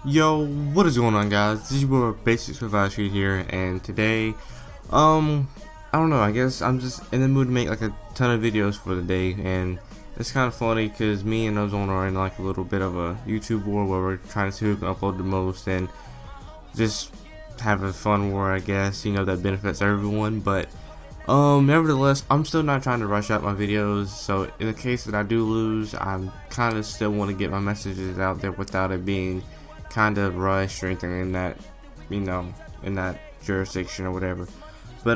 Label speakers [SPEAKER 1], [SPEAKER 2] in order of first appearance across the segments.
[SPEAKER 1] Yo, what is going on, guys? This is your Basic Survival Street here, and today, I don't know, I guess I'm just in the mood to make like a ton of videos for the day, and it's kind of funny because me and Ozone are in like a little bit of a YouTube war where we're trying to see who can upload the most and just have a fun war, I guess, that benefits everyone. But nevertheless, I'm still not trying to rush out my videos, so in the case that I do lose, I'm kind of still want to get my messages out there without it being kind of rushed or anything in that, in that jurisdiction or whatever. But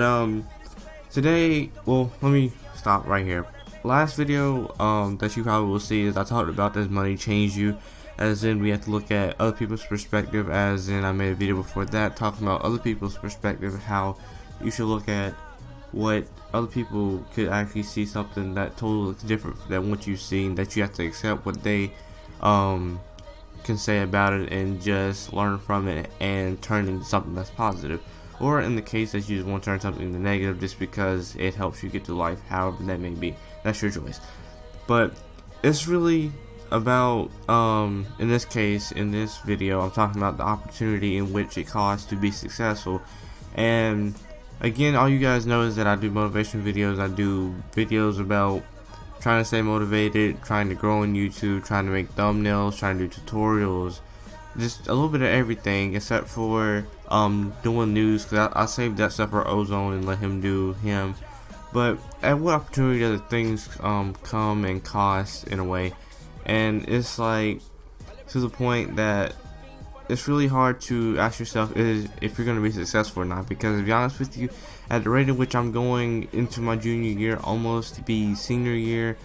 [SPEAKER 1] today, well, let me stop right here. Last video that you probably will see is I talked about does money change you, as in we have to look at other people's perspective, as in I made a video before that talking about other people's perspective, how you should look at what other people could actually see something that totally different than what you see, and that you have to accept what they can say about it and just learn from it and turn into something that's positive. Or in the case that you just want to turn something into negative just because it helps you get to life, however that may be. That's your choice. But it's really about, in this case, in this video, I'm talking about the opportunity in which it costs to be successful. And again, all you guys know is that I do motivation videos. I do videos about trying to stay motivated, trying to grow on YouTube, trying to make thumbnails, trying to do tutorials, just a little bit of everything except for doing news, because I saved that stuff for Ozone and let him do him. But at what opportunity does things come and cost in a way? And it's like to the point that it's really hard to ask yourself if you're going to be successful or not, because to be honest with you, at the rate at which I'm going into my junior year, almost to be senior year,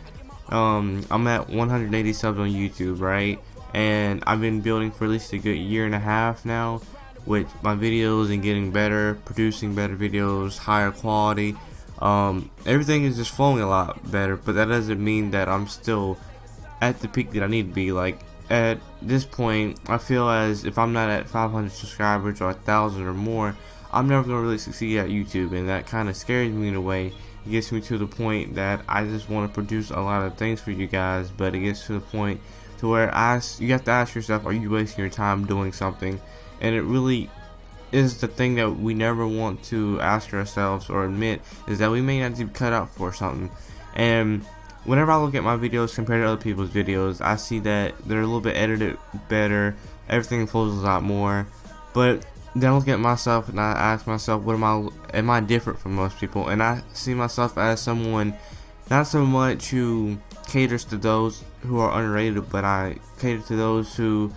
[SPEAKER 1] I'm at 180 subs on YouTube, right? And I've been building for at least a good year and a half now with my videos and getting better, producing better videos, higher quality. Everything is just flowing a lot better, but that doesn't mean that I'm still at the peak that I need to be. Like, at this point, I feel as if I'm not at 500 subscribers or 1,000 or more, I'm never going to really succeed at YouTube, and that kind of scares me in a way. It gets me to the point that I just want to produce a lot of things for you guys, but it gets to the point to where you have to ask yourself, are you wasting your time doing something? And it really is the thing that we never want to ask ourselves or admit, is that we may not be cut out for something. And whenever I look at my videos compared to other people's videos, I see that they're a little bit edited better, everything flows a lot more. But then I look at myself and I ask myself, am I different from most people? And I see myself as someone not so much who caters to those who are underrated, but I cater to those who,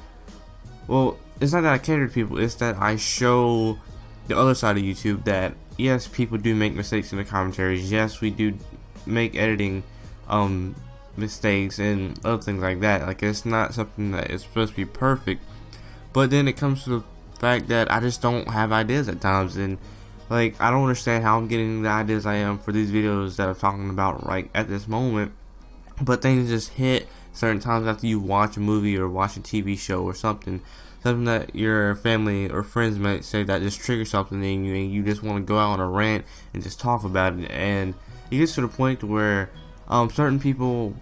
[SPEAKER 1] well, it's not that I cater to people, it's that I show the other side of YouTube that yes, people do make mistakes in the commentaries, yes, we do make editing mistakes and other things like that. Like, it's not something that is supposed to be perfect, but then it comes to the fact that I just don't have ideas at times, and like, I don't understand how I'm getting the ideas I am for these videos that I'm talking about right at this moment. But things just hit certain times after you watch a movie or watch a TV show or something that your family or friends might say that just triggers something in you, and you just want to go out on a rant and just talk about it. And it gets to the point where certain people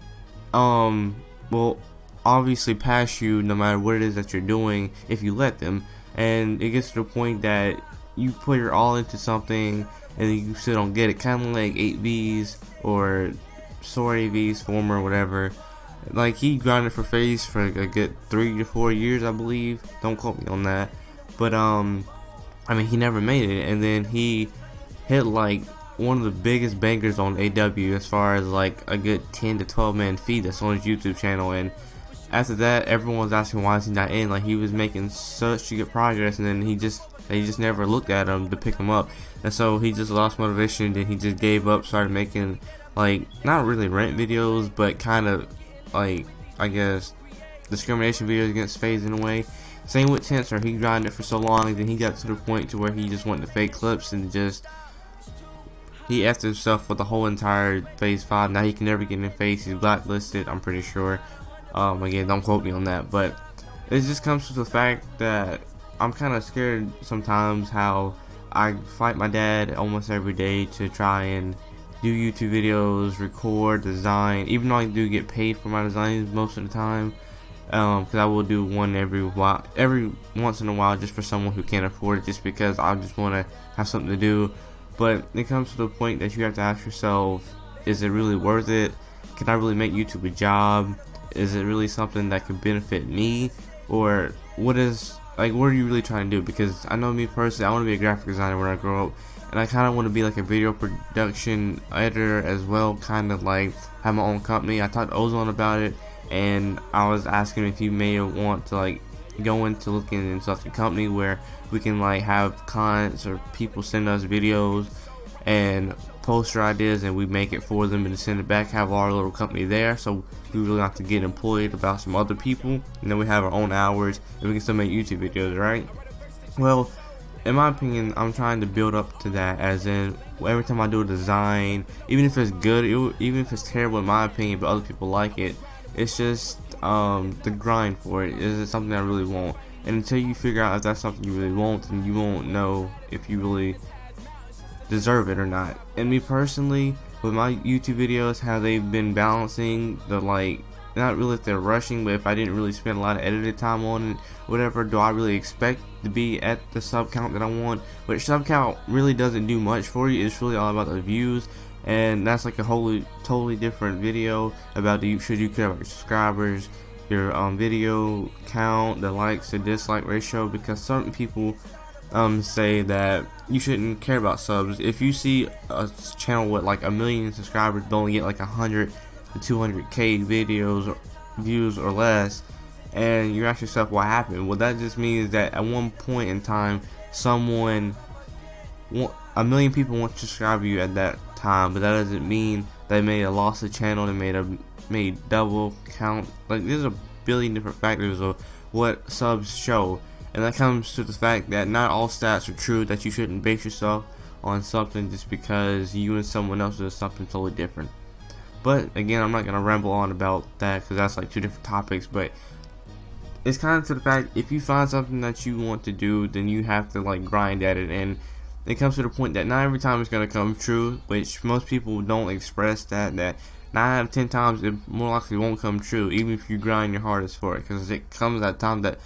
[SPEAKER 1] will obviously pass you no matter what it is that you're doing if you let them. And it gets to the point that you put your all into something and you still don't get it, kind of like 8Vs or Sorry V's former, whatever. Like, he grinded for FaZe for a good 3 to 4 years, I believe. Don't quote me on that. But I mean, he never made it, and then he hit like one of the biggest bangers on AW as far as like a good 10 to 12 man feed that's on his YouTube channel. And after that, everyone was asking why is he not in. Like, he was making such good progress, and then they just never looked at him to pick him up, and so he just lost motivation, and then he just gave up, started making like not really rant videos, but kind of like, I guess, discrimination videos against FaZe in a way. Same with Tensor, he grinded for so long, and then he got to the point to where he just went to fake clips and just he effed himself for the whole entire FaZe 5. Now he can never get in FaZe, he's blacklisted, I'm pretty sure. Again, don't quote me on that, but it just comes to the fact that I'm kind of scared sometimes how I fight my dad almost every day to try and do YouTube videos, record, design, even though I do get paid for my designs most of the time. because I will do one every once in a while, just for someone who can't afford it, just because I just want to have something to do. But it comes to the point that you have to ask yourself, is it really worth it? Can I really make YouTube a job? Is it really something that could benefit me? Or what are you really trying to do? Because I know me personally, I want to be a graphic designer when I grow up, and I kind of want to be like a video production editor as well, kind of like have my own company. I talked to Ozone about it, and I was asking if you may want to like go into looking into like a company where we can like have clients or people send us videos and poster ideas, and we make it for them and send it back, have our little company there, so we really have to get employed about some other people, and then we have our own hours and we can still make YouTube videos, right? Well, in my opinion, I'm trying to build up to that, as in every time I do a design, even if it's good, even if it's terrible in my opinion, but other people like it, it's just the grind for it. Is it something I really want? And until you figure out if that's something you really want, then you won't know if you really deserve it or not. And me personally, with my YouTube videos, how they've been balancing the, like, not really if they're rushing, but if I didn't really spend a lot of edited time on it, whatever, do I really expect to be at the sub count that I want? But sub count really doesn't do much for you. It's really all about the views, and that's like a totally different video about should you care about your subscribers, your video count, the likes to dislike ratio, because certain people say that you shouldn't care about subs. If you see a channel with like 1 million subscribers but only get like 100 to 200k videos or views or less, and you ask yourself what happened, well, that just means that at one point in time, 1 million people want to subscribe to you at that time, but that doesn't mean they may have lost the channel, they made double count. Like, there's a billion different factors of what subs show. And that comes to the fact that not all stats are true, that you shouldn't base yourself on something just because you and someone else does something totally different. But again, I'm not going to ramble on about that because that's like two different topics, but it's kind of to the fact, if you find something that you want to do, then you have to like grind at it, and it comes to the point that not every time it's going to come true, which most people don't express that 9 out of 10 times it more likely won't come true, even if you grind your hardest for it, because it comes at a time that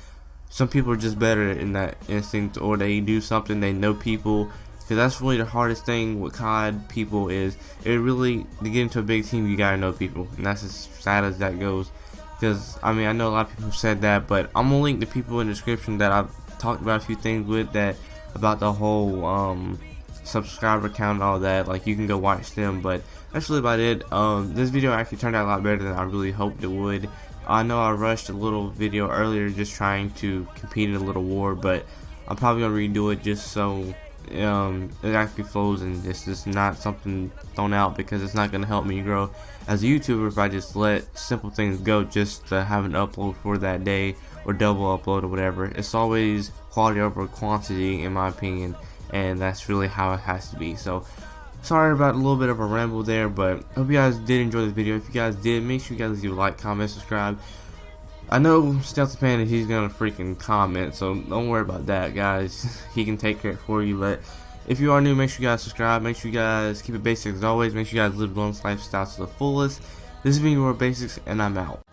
[SPEAKER 1] some people are just better in that instinct, or they do something, they know people, because that's really the hardest thing with COD people is, to get into a big team, you gotta know people, and that's as sad as that goes. Because, I mean, I know a lot of people have said that, but I'm gonna link the people in the description that I've talked about a few things with, that about the whole subscriber count and all that. Like, you can go watch them, but that's really about it. This video actually turned out a lot better than I really hoped it would. I know I rushed a little video earlier just trying to compete in a little war, but I'm probably gonna redo it just so it actually flows and it's just not something thrown out, because it's not gonna help me grow as a YouTuber if I just let simple things go just to have an upload for that day or double upload or whatever. It's always quality over quantity in my opinion, and that's really how it has to be. So sorry about a little bit of a ramble there, but I hope you guys did enjoy this video. If you guys did, make sure you guys leave a like, comment, subscribe. I know Stealthy Panda, he's gonna freaking comment, so don't worry about that, guys. He can take care for you. But if you are new, make sure you guys subscribe. Make sure you guys keep it basic as always. Make sure you guys live Blunt's lifestyle to the fullest. This has been your Basics, and I'm out.